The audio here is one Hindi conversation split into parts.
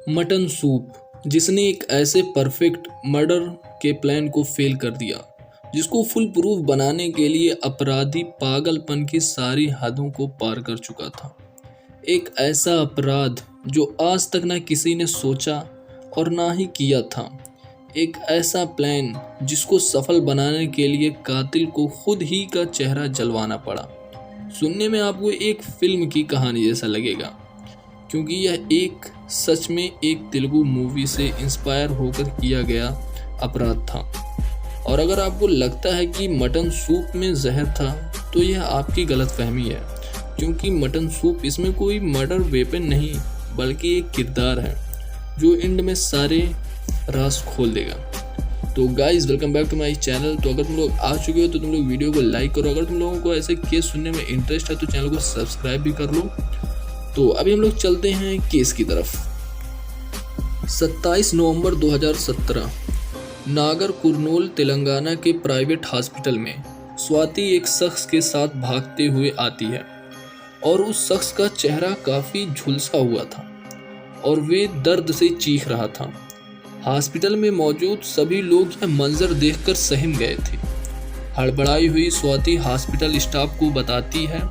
मटन सूप, जिसने एक ऐसे परफेक्ट मर्डर के प्लान को फेल कर दिया जिसको फुल प्रूफ बनाने के लिए अपराधी पागलपन की सारी हदों को पार कर चुका था। एक ऐसा अपराध जो आज तक न किसी ने सोचा और ना ही किया था। एक ऐसा प्लान जिसको सफल बनाने के लिए कातिल को खुद ही का चेहरा जलवाना पड़ा। सुनने में आपको एक फिल्म की कहानी जैसा लगेगा, क्योंकि यह एक सच में एक तेलुगु मूवी से इंस्पायर होकर किया गया अपराध था। और अगर आपको लगता है कि मटन सूप में जहर था तो यह आपकी गलतफहमी है, क्योंकि मटन सूप इसमें कोई मर्डर वेपन नहीं बल्कि एक किरदार है जो एंड में सारे राज खोल देगा। तो guys, welcome back to my channel. तो अगर तुम लोग आ चुके हो तो तुम लोग वीडियो को लाइक करो। अगर तुम लोगों को ऐसे केस सुनने में इंटरेस्ट है तो चैनल को सब्सक्राइब भी कर लो। तो अभी हम लोग चलते हैं केस की तरफ। 27 नवंबर 2017 नागर कुरनूल तेलंगाना के प्राइवेट हॉस्पिटल में स्वाति एक शख्स के साथ भागते हुए आती है और उस शख्स का चेहरा काफ़ी झुलसा हुआ था और वे दर्द से चीख रहा था। हॉस्पिटल में मौजूद सभी लोग यह मंजर देखकर सहम गए थे। हड़बड़ाई हुई स्वाति हॉस्पिटल स्टाफ को बताती है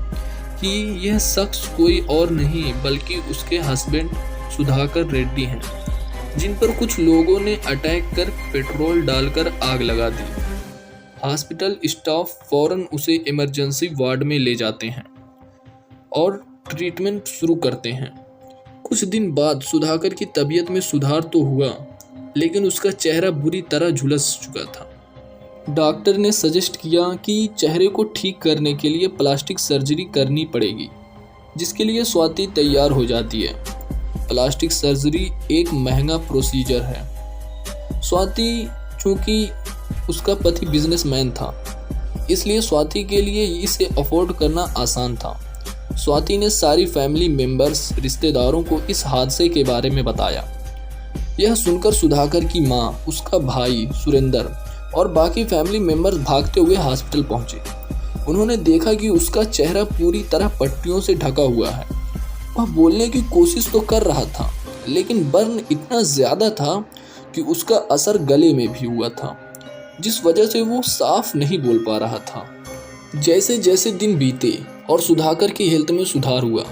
कि यह शख्स कोई और नहीं बल्कि उसके हस्बैंड सुधाकर रेड्डी हैं, जिन पर कुछ लोगों ने अटैक कर पेट्रोल डालकर आग लगा दी। हॉस्पिटल स्टाफ फौरन उसे इमरजेंसी वार्ड में ले जाते हैं और ट्रीटमेंट शुरू करते हैं। कुछ दिन बाद सुधाकर की तबीयत में सुधार तो हुआ, लेकिन उसका चेहरा बुरी तरह झुलस चुका था। डॉक्टर ने सजेस्ट किया कि चेहरे को ठीक करने के लिए प्लास्टिक सर्जरी करनी पड़ेगी, जिसके लिए स्वाति तैयार हो जाती है। प्लास्टिक सर्जरी एक महंगा प्रोसीजर है। स्वाति चूँकि उसका पति बिजनेसमैन था, इसलिए स्वाति के लिए इसे अफोर्ड करना आसान था। स्वाति ने सारी फैमिली मेंबर्स, रिश्तेदारों को इस हादसे के बारे में बताया। यह सुनकर सुधाकर की माँ, उसका भाई सुरेंद्र और बाकी फैमिली मेंबर्स भागते हुए हॉस्पिटल पहुंचे। उन्होंने देखा कि उसका चेहरा पूरी तरह पट्टियों से ढका हुआ है। वह बोलने की कोशिश तो कर रहा था, लेकिन बर्न इतना ज़्यादा था कि उसका असर गले में भी हुआ था, जिस वजह से वो साफ नहीं बोल पा रहा था। जैसे जैसे दिन बीते और सुधाकर की हेल्थ में सुधार हुआ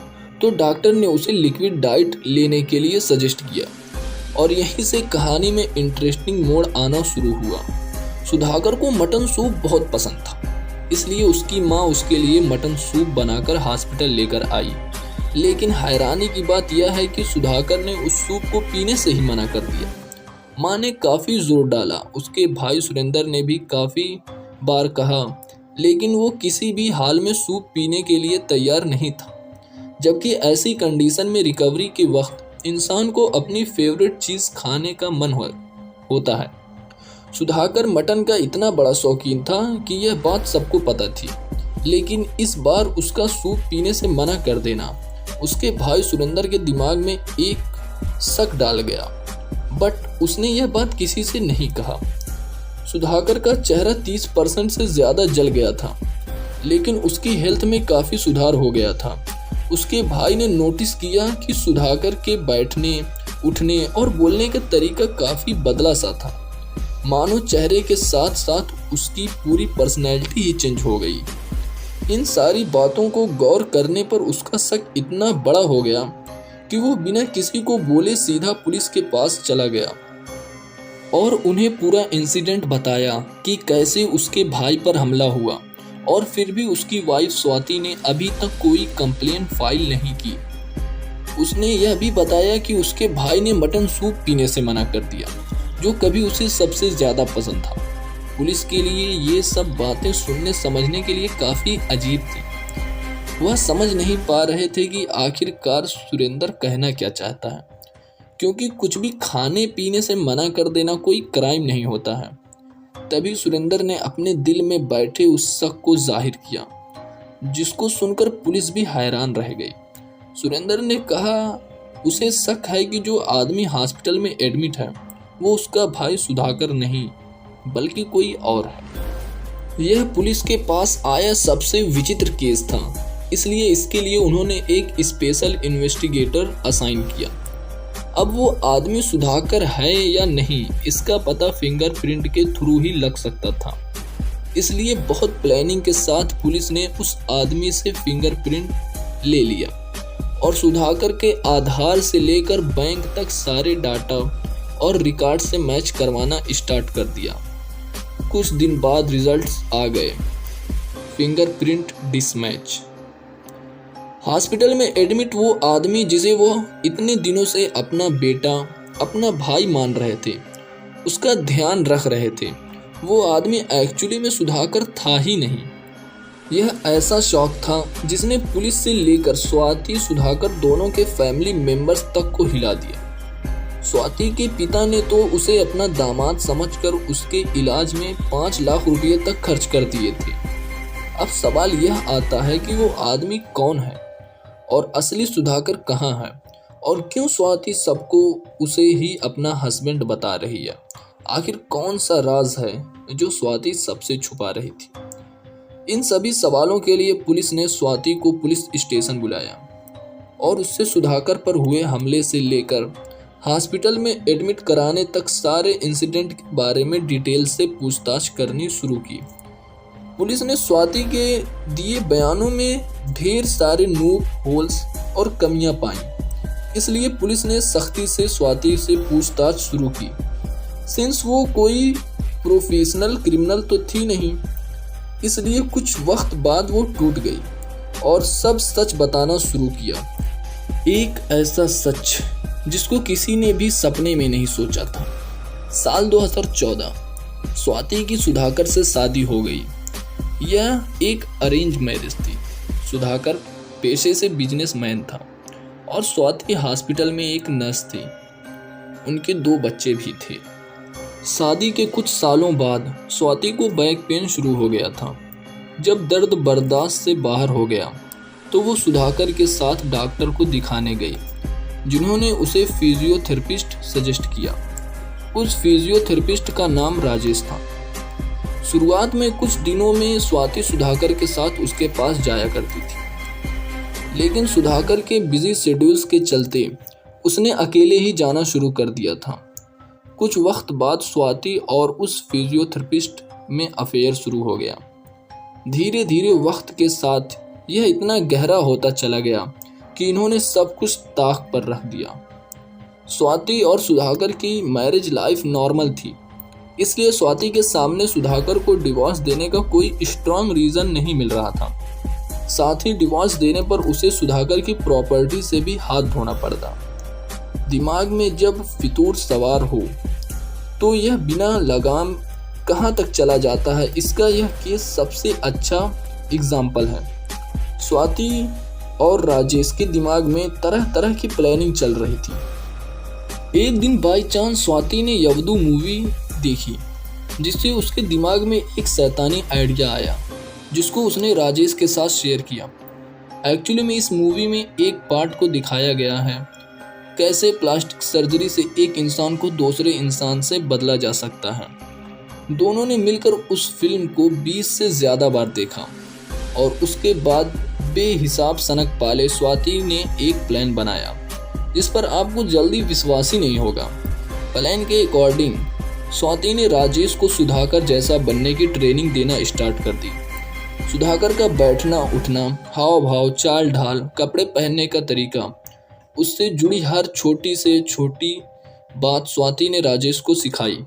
तो डॉक्टर ने उसे लिक्विड डाइट लेने के लिए सजेस्ट किया और यहीं से कहानी में इंटरेस्टिंग मोड़ आना शुरू हुआ। सुधाकर को मटन सूप बहुत पसंद था, इसलिए उसकी माँ उसके लिए मटन सूप बनाकर हॉस्पिटल लेकर आई। लेकिन हैरानी की बात यह है कि सुधाकर ने उस सूप को पीने से ही मना कर दिया। माँ ने काफ़ी जोर डाला, उसके भाई सुरेंद्र ने भी काफ़ी बार कहा, लेकिन वो किसी भी हाल में सूप पीने के लिए तैयार नहीं था। जबकि ऐसी कंडीशन में रिकवरी के वक्त इंसान को अपनी फेवरेट चीज़ खाने का मन होता है। सुधाकर मटन का इतना बड़ा शौकीन था कि यह बात सबको पता थी, लेकिन इस बार उसका सूप पीने से मना कर देना उसके भाई सुरेंद्र के दिमाग में एक शक डाल गया, बट उसने यह बात किसी से नहीं कहा। सुधाकर का चेहरा 30% से ज़्यादा जल गया था, लेकिन उसकी हेल्थ में काफ़ी सुधार हो गया था। उसके भाई ने नोटिस किया कि सुधाकर के बैठने, उठने और बोलने का तरीका काफ़ी बदला सा था, मानो चेहरे के साथ साथ उसकी पूरी पर्सनैलिटी ही चेंज हो गई। इन सारी बातों को गौर करने पर उसका शक इतना बड़ा हो गया कि वो बिना किसी को बोले सीधा पुलिस के पास चला गया और उन्हें पूरा इंसिडेंट बताया कि कैसे उसके भाई पर हमला हुआ। और फिर भी उसकी वाइफ स्वाति ने अभी तक कोई कंप्लेन फाइल नहीं की। उसने यह भी बताया कि उसके भाई ने मटन सूप पीने से मना कर दिया, जो कभी उसे सबसे ज़्यादा पसंद था। पुलिस के लिए ये सब बातें सुनने समझने के लिए काफ़ी अजीब थी। वह समझ नहीं पा रहे थे कि आखिरकार सुरेंद्र कहना क्या चाहता है, क्योंकि कुछ भी खाने पीने से मना कर देना कोई क्राइम नहीं होता है। तभी सुरेंद्र ने अपने दिल में बैठे उस शक को जाहिर किया, जिसको सुनकर पुलिस भी हैरान रह गई। सुरेंद्र ने कहा उसे शक है कि जो आदमी हॉस्पिटल में एडमिट है वो उसका भाई सुधाकर नहीं बल्कि कोई और है। यह पुलिस के पास आया सबसे विचित्र केस था, इसलिए इसके लिए उन्होंने एक स्पेशल इन्वेस्टिगेटर असाइन किया। अब वो आदमी सुधाकर है या नहीं, इसका पता फिंगरप्रिंट के थ्रू ही लग सकता था। इसलिए बहुत प्लानिंग के साथ पुलिस ने उस आदमी से फिंगरप्रिंट ले लिया और सुधाकर के आधार से लेकर बैंक तक सारे डाटा और रिकॉर्ड से मैच करवाना स्टार्ट कर दिया। कुछ दिन बाद रिजल्ट्स आ गए, फिंगरप्रिंट डिसमैच। हॉस्पिटल में एडमिट वो आदमी जिसे वो इतने दिनों से अपना बेटा, अपना भाई मान रहे थे, उसका ध्यान रख रहे थे, वो आदमी एक्चुअली में सुधाकर था ही नहीं। यह ऐसा शौक था जिसने पुलिस से लेकर स्वाति, सुधाकर दोनों के फैमिली मेंबर्स तक को हिला दिया। स्वाति के पिता ने तो उसे अपना दामाद समझकर उसके इलाज में 5 लाख रुपये तक खर्च कर दिए थे। अब सवाल यह आता है कि वो आदमी कौन है और असली सुधाकर कहाँ है, और क्यों स्वाति सबको उसे ही अपना हस्बैंड बता रही है। आखिर कौन सा राज है जो स्वाति सबसे छुपा रही थी। इन सभी सवालों के लिए पुलिस ने स्वाति को पुलिस स्टेशन बुलाया और उससे सुधाकर पर हुए हमले से लेकर हॉस्पिटल में एडमिट कराने तक सारे इंसिडेंट के बारे में डिटेल से पूछताछ करनी शुरू की। पुलिस ने स्वाति के दिए बयानों में ढेर सारे लूप होल्स और कमियां पाई। इसलिए पुलिस ने सख्ती से स्वाति से पूछताछ शुरू की। सिंस वो कोई प्रोफेशनल क्रिमिनल तो थी नहीं, इसलिए कुछ वक्त बाद वो टूट गई और सब सच बताना शुरू किया। एक ऐसा सच जिसको किसी ने भी सपने में नहीं सोचा था। साल 2014 स्वाति की सुधाकर से शादी हो गई। यह एक अरेंज मैरिज थी। सुधाकर पेशे से बिजनेसमैन था और स्वाति हॉस्पिटल में एक नर्स थी। उनके 2 बच्चे भी थे। शादी के कुछ सालों बाद स्वाति को बैक पेन शुरू हो गया था। जब दर्द बर्दाश्त से बाहर हो गया तो वो सुधाकर के साथ डॉक्टर को दिखाने गई, जिन्होंने उसे फिजियोथेरेपिस्ट सजेस्ट किया। उस फिजियोथेरेपिस्ट का नाम राजेश था। शुरुआत में कुछ दिनों में स्वाति सुधाकर के साथ उसके पास जाया करती थी, लेकिन सुधाकर के बिजी शेड्यूल्स के चलते उसने अकेले ही जाना शुरू कर दिया था। कुछ वक्त बाद स्वाति और उस फिजियोथेरेपिस्ट में अफेयर शुरू हो गया। धीरे धीरे वक्त के साथ यह इतना गहरा होता चला गया कि इन्होंने सब कुछ ताक पर रख दिया। स्वाति और सुधाकर की मैरिज लाइफ नॉर्मल थी, इसलिए स्वाति के सामने सुधाकर को डिवोर्स देने का कोई स्ट्रांग रीजन नहीं मिल रहा था। साथ ही डिवोर्स देने पर उसे सुधाकर की प्रॉपर्टी से भी हाथ धोना पड़ता। दिमाग में जब फितूर सवार हो तो यह बिना लगाम कहाँ तक चला जाता है, इसका यह केस सबसे अच्छा एग्जाम्पल है। स्वाति और राजेश के दिमाग में तरह तरह की प्लानिंग चल रही थी। एक दिन बाई चांस स्वाति ने यवदू मूवी देखी, जिससे उसके दिमाग में एक शैतानी आइडिया आया, जिसको उसने राजेश के साथ शेयर किया। एक्चुअली में इस मूवी में एक पार्ट को दिखाया गया है कैसे प्लास्टिक सर्जरी से एक इंसान को दूसरे इंसान से बदला जा सकता है। दोनों ने मिलकर उस फिल्म को 20 से ज़्यादा बार देखा और उसके बाद बेहिसाब सनक पाले स्वाति ने एक प्लान बनाया, जिस पर आपको जल्दी विश्वास ही नहीं होगा। प्लान के अकॉर्डिंग स्वाति ने राजेश को सुधाकर जैसा बनने की ट्रेनिंग देना स्टार्ट कर दी। सुधाकर का बैठना उठना, हाव भाव, चाल ढाल, कपड़े पहनने का तरीका, उससे जुड़ी हर छोटी से छोटी बात स्वाति ने राजेश को सिखाई।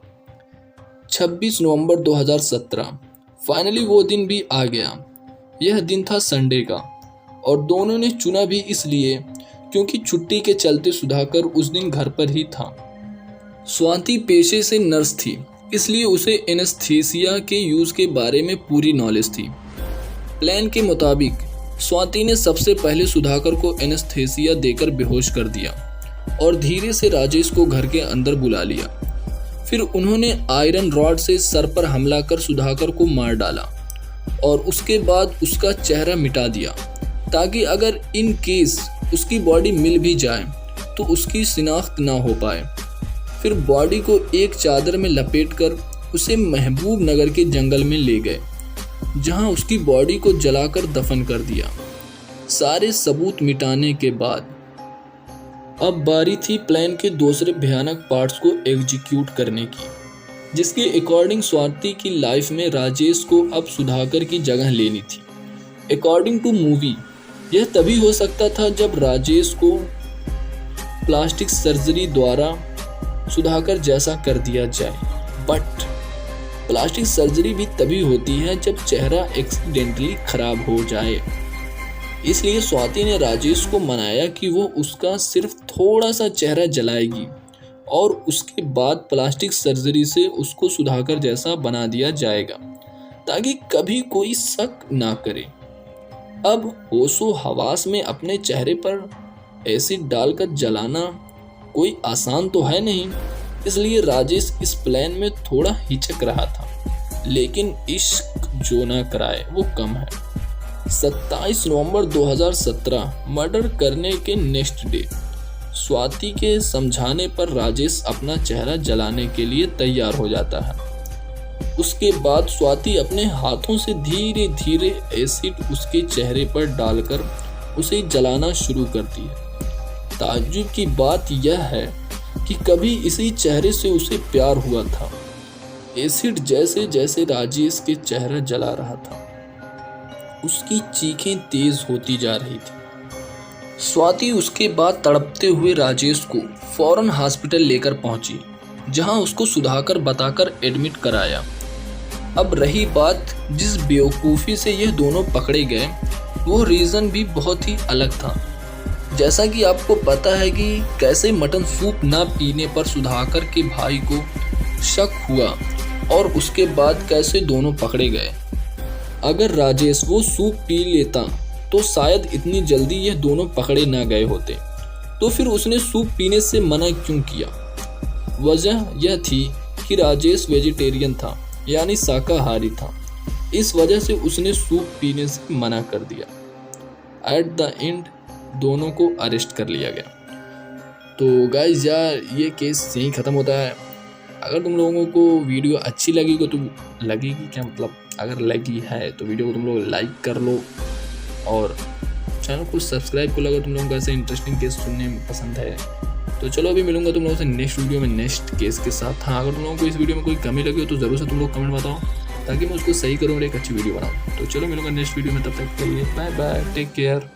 26 नवंबर 2017 फाइनली वो दिन भी आ गया। यह दिन था संडे का और दोनों ने चुना भी इसलिए क्योंकि छुट्टी के चलते सुधाकर उस दिन घर पर ही था। स्वाति पेशे से नर्स थी, इसलिए उसे एनेस्थीसिया के यूज़ के बारे में पूरी नॉलेज थी। प्लान के मुताबिक स्वाति ने सबसे पहले सुधाकर को एनेस्थीसिया देकर बेहोश कर दिया और धीरे से राजेश को घर के अंदर बुला लिया। फिर उन्होंने आयरन रॉड से सर पर हमला कर सुधाकर को मार डाला और उसके बाद उसका चेहरा मिटा दिया, ताकि अगर इन केस उसकी बॉडी मिल भी जाए तो उसकी शिनाख्त ना हो पाए। फिर बॉडी को एक चादर में लपेटकर उसे महबूब नगर के जंगल में ले गए, जहां उसकी बॉडी को जलाकर दफन कर दिया। सारे सबूत मिटाने के बाद अब बारी थी प्लान के दूसरे भयानक पार्ट्स को एग्जीक्यूट करने की, जिसके अकॉर्डिंग स्वाति की लाइफ में राजेश को अब सुधाकर की जगह लेनी थी। अकॉर्डिंग टू मूवी यह तभी हो सकता था जब राजेश को प्लास्टिक सर्जरी द्वारा सुधाकर जैसा कर दिया जाए, बट प्लास्टिक सर्जरी भी तभी होती है जब चेहरा एक्सीडेंटली खराब हो जाए। इसलिए स्वाति ने राजेश को मनाया कि वो उसका सिर्फ थोड़ा सा चेहरा जलाएगी और उसके बाद प्लास्टिक सर्जरी से उसको सुधाकर जैसा बना दिया जाएगा, ताकि कभी कोई शक ना करे। अब होशो हवास में अपने चेहरे पर एसिड डालकर जलाना कोई आसान तो है नहीं, इसलिए राजेश इस प्लान में थोड़ा हिचक रहा था। लेकिन इश्क जो ना कराए वो कम है। 27 नवंबर 2017 मर्डर करने के नेक्स्ट डे स्वाति के समझाने पर राजेश अपना चेहरा जलाने के लिए तैयार हो जाता है। उसके बाद स्वाति अपने हाथों से धीरे धीरे एसिड उसके चेहरे पर डालकर उसे जलाना शुरू करती है। ताज्जुब की बात यह है कि कभी इसी चेहरे से उसे प्यार हुआ था। एसिड जैसे जैसे राजेश के चेहरा जला रहा था, उसकी चीखें तेज होती जा रही थी। स्वाति उसके बाद तड़पते हुए राजेश को फौरन हॉस्पिटल लेकर पहुंची, जहां उसको सुधाकर बताकर एडमिट कराया। अब रही बात जिस बेवकूफ़ी से यह दोनों पकड़े गए, वो रीज़न भी बहुत ही अलग था। जैसा कि आपको पता है कि कैसे मटन सूप ना पीने पर सुधाकर के भाई को शक हुआ और उसके बाद कैसे दोनों पकड़े गए। अगर राजेश वो सूप पी लेता तो शायद इतनी जल्दी यह दोनों पकड़े ना गए होते। तो फिर उसने सूप पीने से मना क्यों किया? वजह यह थी कि राजेश वेजिटेरियन था, यानी शाकाहारी था। इस वजह से उसने सूप पीने से मना कर दिया। एट द एंड दोनों को अरेस्ट कर लिया गया। तो गाइस यार, ये केस यहीं ख़त्म होता है। अगर तुम लोगों को वीडियो अच्छी लगी तो लगेगी क्या, मतलब अगर लगी है तो वीडियो को तुम लोग लाइक कर लो और चैनल को सब्सक्राइब कर लो अगर तुम लोगों को ऐसे इंटरेस्टिंग केस सुनने में पसंद है। तो चलो अभी मिलूंगा तुम लोगों से नेक्स्ट वीडियो में नेक्स्ट केस के साथ। हाँ, अगर तुम लोगों को इस वीडियो में कोई कमी लगी हो तो ज़रूर से तुम लोग कमेंट बताओ, ताकि मैं उसको सही करूँ और एक अच्छी वीडियो बनाऊँ। तो चलो मिलूंगा नेक्स्ट वीडियो में, तब तक के लिए बाय बाय, टेक केयर।